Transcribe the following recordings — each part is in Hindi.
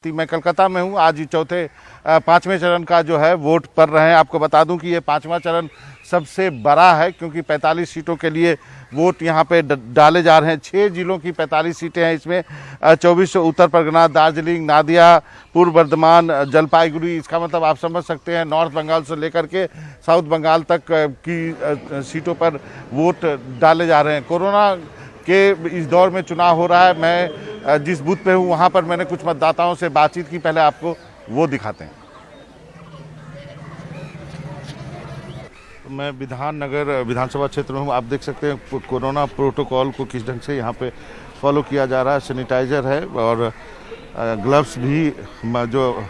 मैं कलकत्ता में हूं। आज चौथे पांचवें चरण का जो है वोट पड़ रहे हैं। आपको बता दूं कि ये पांचवा चरण सबसे बड़ा है क्योंकि 45 सीटों के लिए वोट यहां पे डाले जा रहे हैं। 6 जिलों की 45 सीटें हैं। इसमें 24 उत्तर परगना, दार्जिलिंग, नादिया, पूर्व बर्धमान, जलपाईगुड़ी। इसका मतलब आप समझ सकते हैं नॉर्थ बंगाल से लेकर के साउथ बंगाल तक की सीटों पर वोट डाले जा रहे हैं। कोरोना के इस दौर में चुनाव हो रहा है। मैं जिस बूथ पे हूँ वहाँ पर मैंने कुछ मतदाताओं से बातचीत की। पहले आपको वो दिखाते हैं। मैं विधाननगर विधानसभा क्षेत्र में हूँ। आप देख सकते हैं कोरोना प्रोटोकॉल को किस ढंग से यहाँ पे फॉलो किया जा रहा है। सैनिटाइजर है और ग्लव्स भी जो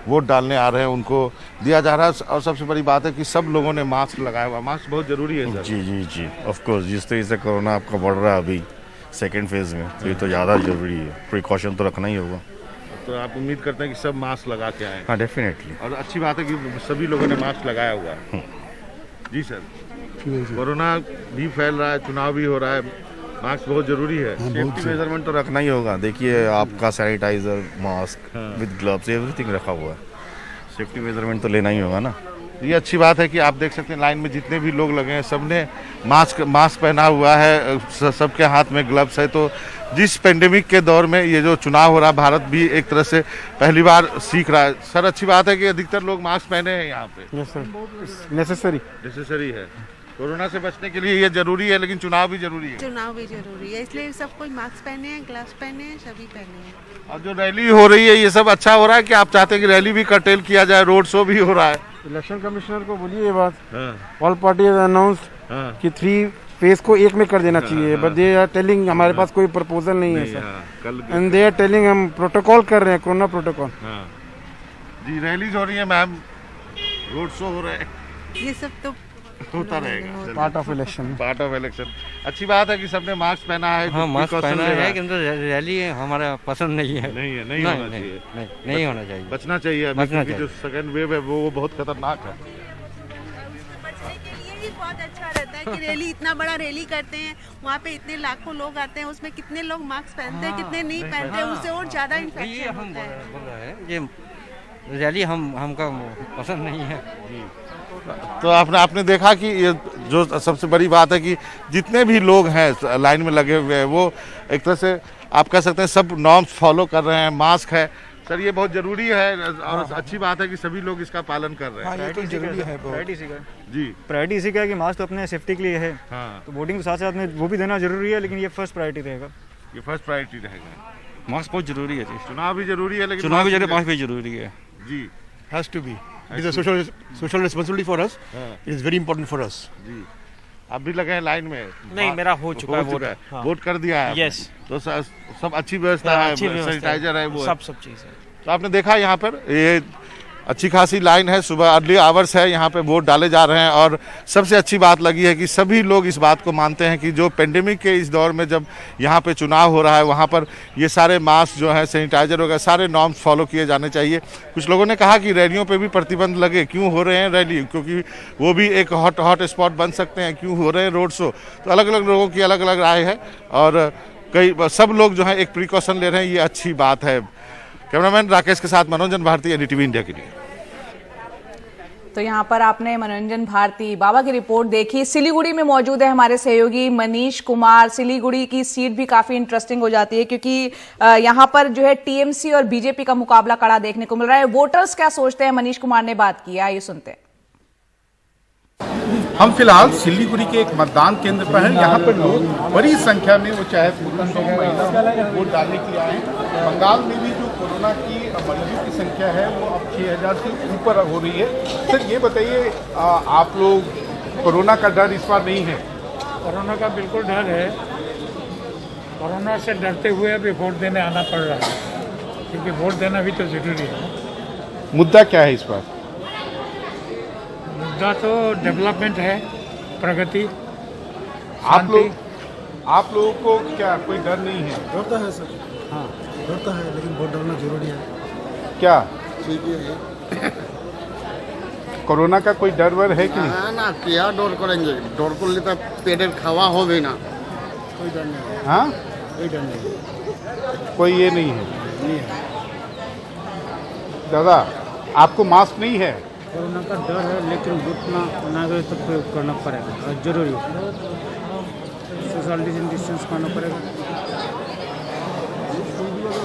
वोट डालने आ रहे हैं उनको दिया जा रहा है। और सबसे बड़ी बात है कि सब लोगों ने मास्क लगाया हुआ। मास्क बहुत जरूरी है सर। जी जी जी, ऑफ कोर्स। जिस तरीके से कोरोना आपका बढ़ रहा है अभी सेकेंड फेज में, तो ये तो ज़्यादा जरूरी है। प्रिकॉशन तो रखना ही होगा। तो आप उम्मीद करते हैं कि सब मास्क लगा के आए? हाँ, डेफिनेटली। और अच्छी बात है कि सभी लोगों ने मास्क लगाया हुआ है। जी सर, कोरोना भी फैल रहा है, चुनाव भी हो रहा है, मास्क बहुत जरूरी है। सेफ्टी मेजरमेंट तो रखना ही होगा। देखिए आपका sanitiser, mask with gloves, everything रखा हुआ है। सेफ्टी मेजरमेंट तो लेना ही होगा ना। ये अच्छी बात है कि आप देख सकते हैं लाइन में जितने भी लोग लगे हैं सबने मास्क पहना हुआ है, सबके हाथ में ग्लव्स है। तो जिस पेंडेमिक के दौर में ये जो चुनाव हो रहा है, भारत भी एक तरह से पहली बार सीख रहा है। सर, अच्छी बात है कि अधिकतर लोग मास्क पहने हैं यहाँ पे। यस सर, नेसेसरी है। कोरोना से बचने के लिए ये जरूरी है, लेकिन चुनाव भी जरूरी है। चुनाव भी जरूरी है, इसलिए सब कोई मास्क पहने हैं, ग्लव्स पहने हैं, सभी पहने हैं। और जो रैली हो रही है ये सब अच्छा हो रहा है कि आप चाहते हैं कि रैली भी कर्टेल किया जाए, रोड शो भी हो रहा है? इलेक्शन कमिश्नर को बोलिए ये बात। ऑल पार्टी अनाउंस्ड कि 3 फेज को एक में कर देना चाहिए, बट दे आर टेलिंग हमारे पास कोई प्रपोजल नहीं है sir. And they are telling हम प्रोटोकॉल कर रहे हैं, कोरोना प्रोटोकॉल। जी, रैलीज हो रही है मैम, रोड शो हो रहे हैं, ये सब तो होता रहेगा, पार्ट ऑफ इलेक्शन। अच्छी बात है कि सबने मास्क पहना है। हाँ, मास्क पहना है, किंतु रैली हमारा पसंद नहीं है। नहीं होना चाहिए। नहीं होना चाहिए, बचना चाहिए। क्योंकि जो सेकंड वेव है वो बहुत खतरनाक है। बचने के लिए ही बहुत अच्छा रहता है कि रैली, इतना बड़ा रैली करते हैं, वहाँ पे इतने लाखों लोग आते हैं, उसमें कितने लोग मास्क पहनते हैं, कितने नहीं पहनते हैं, उससे और ज्यादा इन्फेक्शन होता है। बोल रहे हैं ये रैली हमका पसंद नहीं है। तो आपने देखा कि ये जो सबसे बड़ी बात है कि जितने भी लोग हैं लाइन में लगे हुए हैं वो एक तरह से आप कह सकते हैं सब नॉर्म्स फॉलो कर रहे हैं। मास्क है सर, ये बहुत जरूरी है और अच्छी बात है कि सभी लोग इसका पालन कर रहे हैं। हाँ, ये तो जरूरी है बहुत। जी, प्रायोरिटी इसी का है कि मास्क तो अपने सेफ्टी के लिए है। हाँ, तो वोटिंग के साथ साथ में वो भी देना जरूरी है, लेकिन ये फर्स्ट प्रायोरिटी रहेगा। ये फर्स्ट प्रायोरिटी रहेगा। मास्क बहुत जरूरी है। चुनाव भी जरूरी है, लेकिन चुनाव की जगह मास्क भी जरूरी है। जी, has to be. It is a social responsibility for us. It is very important for us. जी। आप भी लगे हैं लाइन में? नहीं, मेरा हो चुका है वोट। हाँ। वोट कर दिया है? यस। तो सब अच्छी व्यवस्था है, सैनिटाइजर है, वो सब चीज़ है। तो आपने देखा यहाँ पर ये अच्छी खासी लाइन है, सुबह अर्ली आवर्स है, यहाँ पे वोट डाले जा रहे हैं। और सबसे अच्छी बात लगी है कि सभी लोग इस बात को मानते हैं कि जो पेंडेमिक के इस दौर में जब यहाँ पे चुनाव हो रहा है वहाँ पर ये सारे मास्क जो है, सैनिटाइजर वगैरह सारे नॉर्म्स फॉलो किए जाने चाहिए। कुछ लोगों ने कहा कि रैलियों पे भी प्रतिबंध लगे। क्यों हो रहे हैं रैली? क्योंकि वो भी एक हॉट स्पॉट बन सकते हैं। क्यों हो रहे हैं रोड शो? तो अलग अलग लोगों की अलग अलग राय है और सब लोग जो है एक प्रिकॉशन ले रहे हैं, ये अच्छी बात है। कैमरामैन राकेश के साथ मनोरंजन भारती, एनडीटीवी इंडिया के लिए। तो यहाँ पर आपने मनोरंजन भारती बाबा की रिपोर्ट देखी। सिलीगुड़ी में मौजूद है हमारे सहयोगी मनीष कुमार। सिलीगुड़ी की सीट भी काफी इंटरेस्टिंग हो जाती है क्योंकि यहाँ पर जो है टीएमसी और बीजेपी का मुकाबला कड़ा देखने को मिल रहा है। वोटर्स क्या सोचते हैं, मनीष कुमार ने बात की, आइए सुनते हैं। हम फिलहाल सिलीगुड़ी के एक मतदान केंद्र पर हैं। यहाँ पर लोग बड़ी संख्या में, वो चाहे पुरुष हो महिला, वोट डालने के लिए आए हैं। बंगाल में भी जो कोरोना की मरीजों की संख्या है वो अब 6000 से ऊपर हो रही है। सर, ये बताइए, आप लोग कोरोना का डर इस बार नहीं है? कोरोना का बिल्कुल डर है। कोरोना से डरते हुए अभी वोट देने आना पड़ रहा है, क्योंकि वोट देना भी तो जरूरी है। मुद्दा क्या है इस बार? मुद्दा तो डेवलपमेंट है, प्रगति। आप लोगों को क्या कोई डर नहीं है? डर तो है सर। हाँ, डर तो है, लेकिन वोट डालना जरूरी है। क्या ठीक है? कोरोना का कोई डर वर है कि नहीं? ना, क्या डर करेंगे? डर कर लेता पेटेर खावा हो भी ना। कोई डर नहीं है। हाँ, कोई डर नहीं है। कोई ये नहीं है। नहीं है। दादा आपको मास्क नहीं है? कोरोना का डर है, लेकिन घुटना नागरिक तक प्रयोग करना पड़ेगा और जरूरी है। सोशल डिस्टेंस करना पड़ेगा।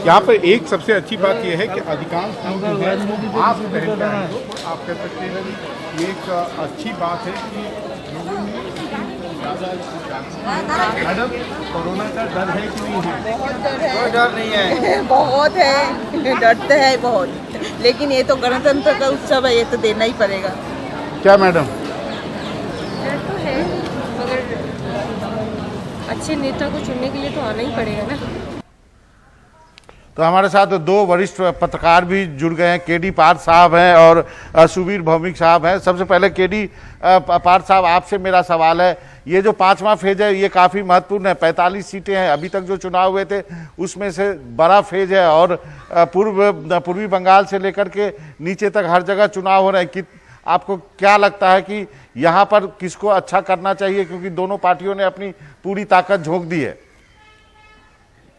यहाँ पर एक सबसे अच्छी बात यह है कि अधिकांश लोग जो है मास्क पहन रहे हैं, तो आप कह सकते हैं कि ये एक अच्छी बात है कि लोगों में मैडम कोरोना का डर है कि नहीं है? कोई डर नहीं है। बहुत है, डरते हैं बहुत, लेकिन ये तो गणतंत्र का उत्सव है, ये तो देना ही पड़ेगा। क्या मैडम? डर तो है, मगर अच्छे नेता को चुनने के लिए तो आना ही पड़ेगा ना। तो हमारे साथ दो वरिष्ठ पत्रकार भी जुड़ गए हैं। केडी पार्थ साहब हैं और सुबीर भौमिक साहब हैं। सबसे पहले केडी पार्थ साहब, आपसे मेरा सवाल है, ये जो 5वां फेज है ये काफ़ी महत्वपूर्ण है। 45 सीटें हैं, अभी तक जो चुनाव हुए थे उसमें से बड़ा फेज है और पूर्वी बंगाल से लेकर के नीचे तक हर जगह चुनाव हो रहे हैं। कि आपको क्या लगता है कि यहाँ पर किसको अच्छा करना चाहिए, क्योंकि दोनों पार्टियों ने अपनी पूरी ताकत झोंक दी है?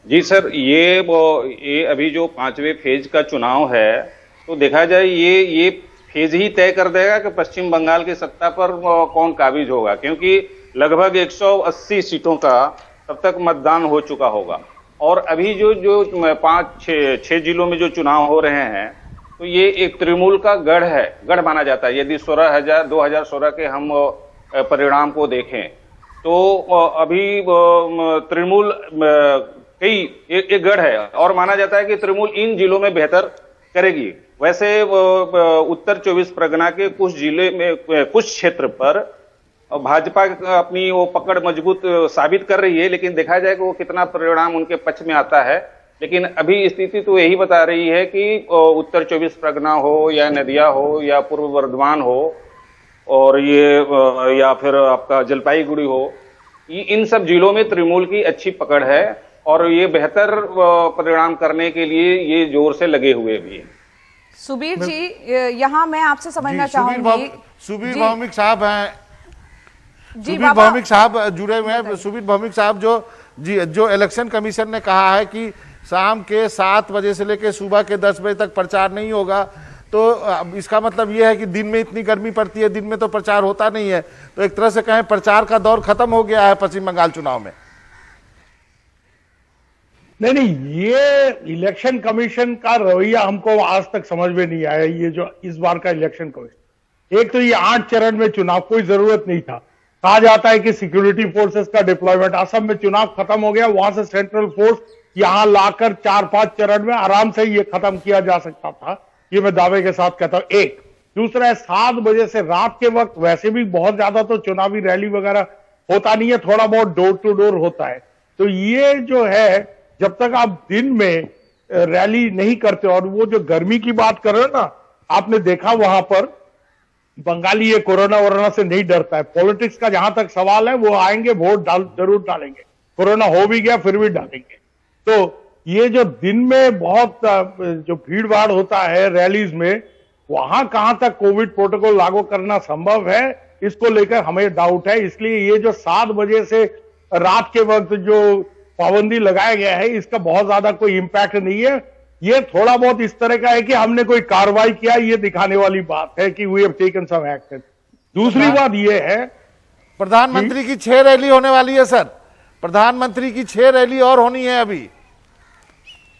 जी सर, ये अभी जो 5वें फेज का चुनाव है, तो देखा जाए ये फेज ही तय कर देगा कि पश्चिम बंगाल की सत्ता पर कौन काबिज होगा, क्योंकि लगभग 180 सीटों का तब तक मतदान हो चुका होगा। और अभी जो 5-6 जिलों में जो चुनाव हो रहे हैं, तो ये एक तृणमूल का गढ़ माना जाता है। यदि 2016 के हम परिणाम को देखें तो अभी तृणमूल एक गढ़ है और माना जाता है कि तृणमूल इन जिलों में बेहतर करेगी। वैसे उत्तर 24 परगना के कुछ जिले में कुछ क्षेत्र पर भाजपा अपनी वो पकड़ मजबूत साबित कर रही है, लेकिन देखा जाए कि वो कितना परिणाम उनके पक्ष में आता है। लेकिन अभी स्थिति तो यही बता रही है कि उत्तर 24 परगना हो या नदिया हो या पूर्व वर्धमान हो और ये या फिर आपका जलपाईगुड़ी हो, इन सब जिलों में तृणमूल की अच्छी पकड़ है और ये बेहतर परिणाम करने के लिए ये जोर से लगे हुए भी हैं। सुबीर जी, यहाँ मैं आपसे समझना चाहूंगी। सुबीर भौमिक साहब हैं, सुबीर भौमिक साहब जुड़े हुए हैं। सुबीर भौमिक साहब, जो इलेक्शन कमीशन ने कहा है कि शाम के 7 बजे से लेकर सुबह के 10 बजे तक प्रचार नहीं होगा, तो इसका मतलब यह है कि दिन में इतनी गर्मी पड़ती है, दिन में तो प्रचार होता नहीं है। तो एक तरह से कहें प्रचार का दौर खत्म हो गया है पश्चिम बंगाल चुनाव में। नहीं, ये इलेक्शन कमीशन का रवैया हमको आज तक समझ में नहीं आया। ये जो इस बार का इलेक्शन कमीशन, एक तो ये 8 चरण में चुनाव, कोई जरूरत नहीं था। कहा जाता है कि सिक्योरिटी फोर्सेस का डिप्लॉयमेंट, असम में चुनाव खत्म हो गया, वहां से सेंट्रल फोर्स यहां लाकर 4-5 चरण में आराम से ये खत्म किया जा सकता था। ये मैं दावे के साथ कहता हूं। एक दूसरा है, 7 बजे से रात के वक्त वैसे भी बहुत ज्यादा तो चुनावी रैली वगैरह होता नहीं है, थोड़ा बहुत डोर टू डोर होता है। तो ये जो है, जब तक आप दिन में रैली नहीं करते, और वो जो गर्मी की बात कर रहे हो ना, आपने देखा वहां पर बंगाली ये कोरोना से नहीं डरता है। पॉलिटिक्स का जहां तक सवाल है, वो आएंगे, वोट जरूर डालेंगे, कोरोना हो भी गया फिर भी डालेंगे। तो ये जो दिन में बहुत जो भीड़ भाड़ होता है रैलीज में, वहां कहां तक कोविड प्रोटोकॉल लागू करना संभव है, इसको लेकर हमें डाउट है। इसलिए ये जो 7 बजे से रात के वक्त जो पाबंदी लगाया गया है, इसका बहुत ज्यादा कोई इंपैक्ट नहीं है। ये थोड़ा बहुत इस तरह का है कि हमने कोई कार्रवाई किया, ये दिखाने वाली बात है कि we have taken some action. दूसरी बात ये है, प्रधानमंत्री की 6 रैली होने वाली है सर, प्रधानमंत्री की 6 रैली और होनी है अभी।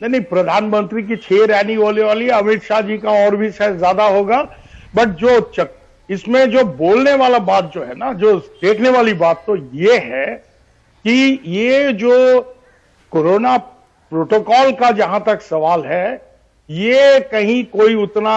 नहीं, प्रधानमंत्री की 6 रैली होने वाली है, अमित शाह जी का और भी शायद ज्यादा होगा। बट जो इसमें जो बोलने वाला बात जो है ना, जो देखने वाली बात तो ये है कि ये जो कोरोना प्रोटोकॉल का जहां तक सवाल है, ये कहीं कोई उतना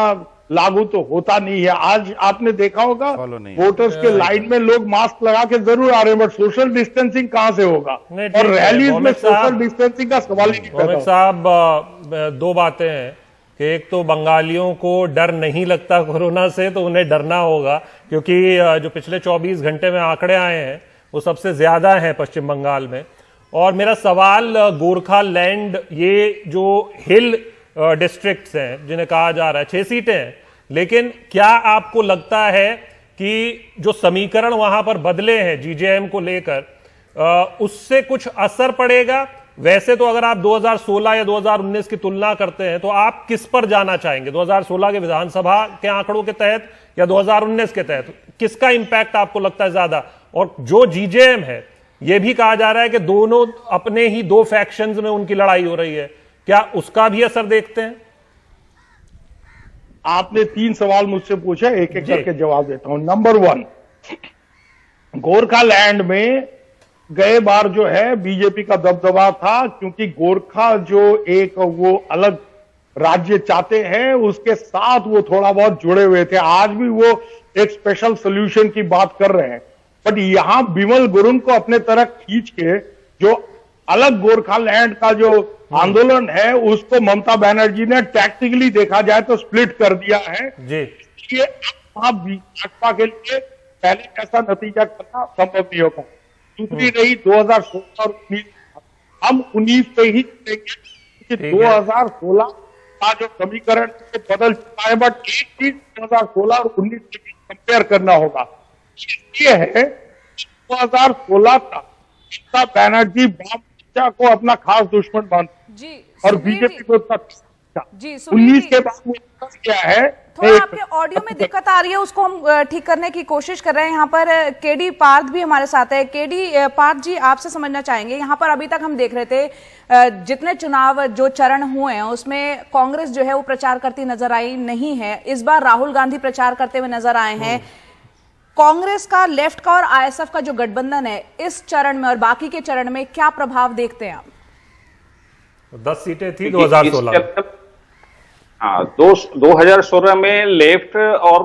लागू तो होता नहीं है। आज आपने देखा होगा वोटर्स के लाइन में लोग मास्क लगा के जरूर आ रहे हैं, बट सोशल डिस्टेंसिंग कहां से होगा? और रैलीज में सोशल डिस्टेंसिंग का सवाल ही नहीं पैदा। साहब, 2 बातें हैं कि एक तो बंगालियों को डर नहीं लगता कोरोना से, तो उन्हें डरना होगा, क्योंकि जो पिछले 24 घंटे में आंकड़े आए हैं वो सबसे ज्यादा है पश्चिम बंगाल में। और मेरा सवाल गोरखालैंड, ये जो हिल डिस्ट्रिक्ट्स हैं जिन्हें कहा जा रहा है 6 सीटें हैं, लेकिन क्या आपको लगता है कि जो समीकरण वहां पर बदले हैं जीजेएम को लेकर, उससे कुछ असर पड़ेगा वैसे तो अगर आप 2016 या 2019 की तुलना करते हैं तो आप किस पर जाना चाहेंगे, 2016 के विधानसभा के आंकड़ों के तहत या 2019 के तहत? किसका इंपैक्ट आपको लगता है ज्यादा? और जो जीजेएम है, यह भी कहा जा रहा है कि दोनों अपने ही दो फैक्शंस में उनकी लड़ाई हो रही है, क्या उसका भी असर देखते हैं? आपने 3 सवाल मुझसे पूछे, एक एक करके जवाब देता हूं। नंबर 1, गोरखा लैंड में गए बार जो है बीजेपी का दबदबा था, क्योंकि गोरखा जो एक वो अलग राज्य चाहते हैं, उसके साथ वो थोड़ा बहुत जुड़े हुए थे। आज भी वो एक स्पेशल सोल्यूशन की बात कर रहे हैं, बट यहां बिमल गुरुंग को अपने तरफ खींच के जो अलग गोरखा लैंड का जो आंदोलन है उसको ममता बनर्जी ने टैक्टिकली देखा जाए तो स्प्लिट कर दिया है। ये वहां भाजपा के लिए पहले ऐसा नतीजा करना संभव नहीं होगा। दूसरी रही 2016 और 19, हम 19 पे ही चलेंगे, 2016 का जो समीकरण बदल चुका है, बट एक चीज 2016 और 19 के बीच कंपेयर करना होगा। ये है 2016 का ममता बनर्जी वाम मोर्चा को अपना खास दुश्मन मानती और बीजेपी को 19 के बाद वो क्या है। थोड़ा आपके ऑडियो में दिक्कत आ रही है, उसको हम ठीक करने की कोशिश कर रहे हैं। यहाँ पर केडी पार्थ भी हमारे साथ है। केडी पार्थ जी, आपसे समझना चाहेंगे, यहाँ पर अभी तक हम देख रहे थे जितने चुनाव जो चरण हुए हैं उसमें कांग्रेस जो है वो प्रचार करती नजर आई नहीं है। इस बार राहुल गांधी प्रचार करते हुए नजर आए हैं। कांग्रेस का, लेफ्ट का और आईएसएफ का जो गठबंधन है इस चरण में और बाकी के चरण में क्या प्रभाव देखते हैं आप? 10 सीटें थी 2016। हाँ, 2016 में लेफ्ट और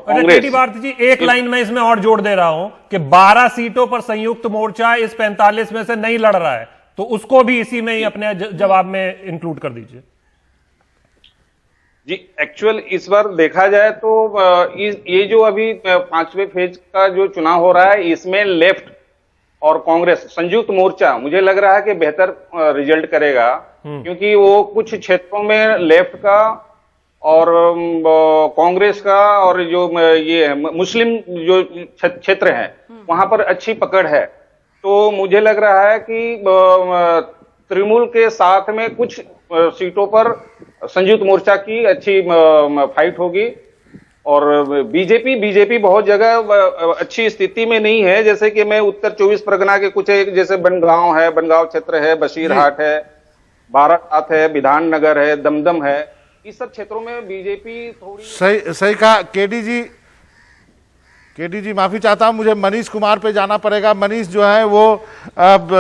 कांग्रेस। भारती जी, एक लाइन में इसमें और जोड़ दे रहा हूं कि 12 सीटों पर संयुक्त मोर्चा इस 45 में से नहीं लड़ रहा है, तो उसको भी इसी में ही अपने जवाब में इंक्लूड कर दीजिए। जी, एक्चुअल इस बार देखा जाए तो ये जो अभी 5वें फेज का जो चुनाव हो रहा है, इसमें लेफ्ट और कांग्रेस संयुक्त मोर्चा मुझे लग रहा है कि बेहतर रिजल्ट करेगा, क्योंकि वो कुछ क्षेत्रों में लेफ्ट का और कांग्रेस का और जो ये मुस्लिम जो क्षेत्र है वहां पर अच्छी पकड़ है। तो मुझे लग रहा है कि तृणमूल के साथ में कुछ सीटों पर संयुक्त मोर्चा की अच्छी फाइट होगी। और बीजेपी बहुत जगह अच्छी स्थिति में नहीं है, जैसे कि मैं उत्तर 24 परगना के कुछ जैसे बनगांव है, बनगांव क्षेत्र है, बशीरहाट है, बारासात है, विधाननगर है, दमदम है, इस सब क्षेत्रों में बीजेपी थोड़ी सही कहा। केडी जी माफी चाहता हूं, मुझे मनीष कुमार पे जाना पड़ेगा। मनीष जो है वो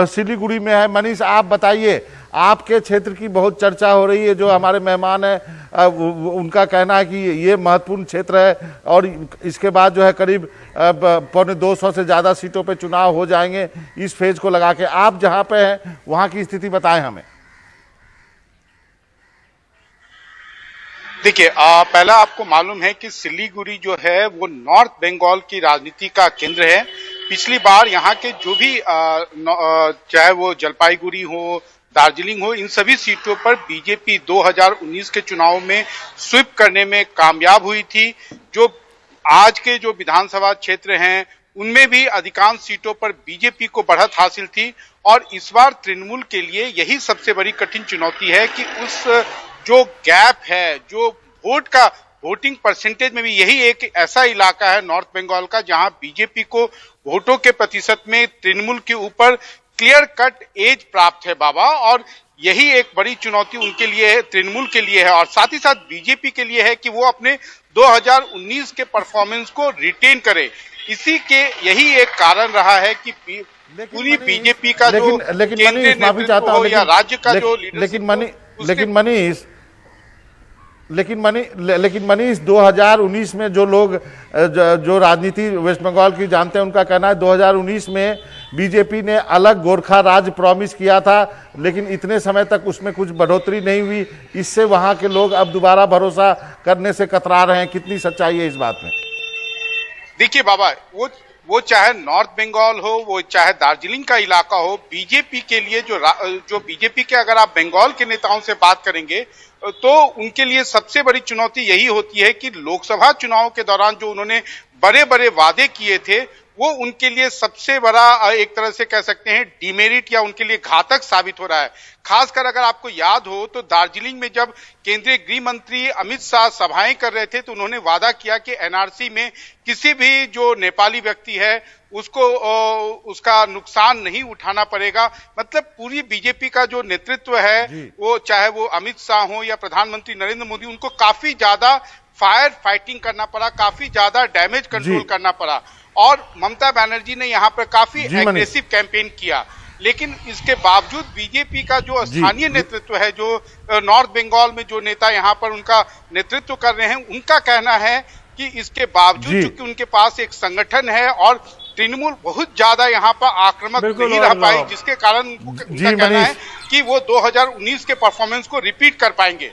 सिलीगुड़ी में है। मनीष, आप बताइए, आपके क्षेत्र की बहुत चर्चा हो रही है, जो हमारे मेहमान है उनका कहना है कि ये महत्वपूर्ण क्षेत्र है और इसके बाद जो है करीब 250 से ज्यादा सीटों पे चुनाव हो जाएंगे इस फेज को लगा के। आप जहां पे हैं वहां की स्थिति बताएं हमें। देखिए, पहला आपको मालूम है कि सिलीगुड़ी जो है वो नॉर्थ बंगाल की राजनीति का केंद्र है। पिछली बार यहाँ के जो भी चाहे वो जलपाईगुड़ी हो, दार्जिलिंग हो, इन सभी सीटों पर बीजेपी 2019 के चुनाव में स्वीप करने में कामयाब हुई थी। जो आज के जो विधानसभा क्षेत्र हैं उनमें भी अधिकांश सीटों पर बीजेपी को बढ़त हासिल थी और इस बार तृणमूल के लिए यही सबसे बड़ी कठिन चुनौती है कि उस जो गैप है, जो वोटिंग परसेंटेज में भी यही एक ऐसा इलाका है नॉर्थ बंगाल का जहां बीजेपी को वोटों के प्रतिशत में तृणमूल के ऊपर क्लियर कट एज प्राप्त है बाबा, और यही एक बड़ी चुनौती उनके लिए है, तृणमूल के लिए है और साथ ही साथ बीजेपी के लिए है कि वो अपने 2019 के परफॉर्मेंस को रिटेन करे। इसी के यही एक कारण रहा है कि पूरी बीजेपी का जो केंद्रीय नेतृत्व हो या राज्य का जो लेकिन मनीष 2019 में जो लोग जो राजनीति वेस्ट बंगाल की जानते हैं उनका कहना है 2019 में बीजेपी ने अलग गोरखा राज्य प्रॉमिस किया था, लेकिन इतने समय तक उसमें कुछ बढ़ोतरी नहीं हुई। इससे वहां के लोग अब दोबारा भरोसा करने से कतरा रहे हैं। कितनी सच्चाई है इस बात में? देखिए बाबा, वो चाहे नॉर्थ बंगाल हो, वो चाहे दार्जिलिंग का इलाका हो, बीजेपी के लिए जो बीजेपी के अगर आप बंगाल के नेताओं से बात करेंगे तो उनके लिए सबसे बड़ी चुनौती यही होती है कि लोकसभा चुनाव के दौरान जो उन्होंने बड़े बड़े वादे किए थे वो उनके लिए सबसे बड़ा एक तरह से कह सकते हैं डिमेरिट या उनके लिए घातक साबित हो रहा है। खासकर अगर आपको याद हो तो दार्जिलिंग में जब केंद्रीय गृह मंत्री अमित शाह सभाएं कर रहे थे तो उन्होंने वादा किया कि एनआरसी में किसी भी जो नेपाली व्यक्ति है उसको उसका नुकसान नहीं उठाना पड़ेगा। मतलब पूरी बीजेपी का जो नेतृत्व है वो चाहे वो अमित शाह हो या प्रधानमंत्री नरेंद्र मोदी, उनको काफी ज्यादा फायर फाइटिंग करना पड़ा, काफी ज्यादा डैमेज कंट्रोल करना पड़ा और ममता बनर्जी ने यहाँ पर काफी एग्रेसिव कैंपेन किया। लेकिन इसके बावजूद बीजेपी का जो स्थानीय नेतृत्व है, जो नॉर्थ बंगाल में जो नेता यहाँ पर उनका नेतृत्व कर रहे हैं, उनका कहना है कि इसके बावजूद चूंकि उनके पास एक संगठन है और तृणमूल बहुत ज्यादा यहाँ पर आक्रामक नहीं रह पाई, जिसके कारण उनका कहना है कि वो 2019 के परफॉर्मेंस को रिपीट कर पाएंगे।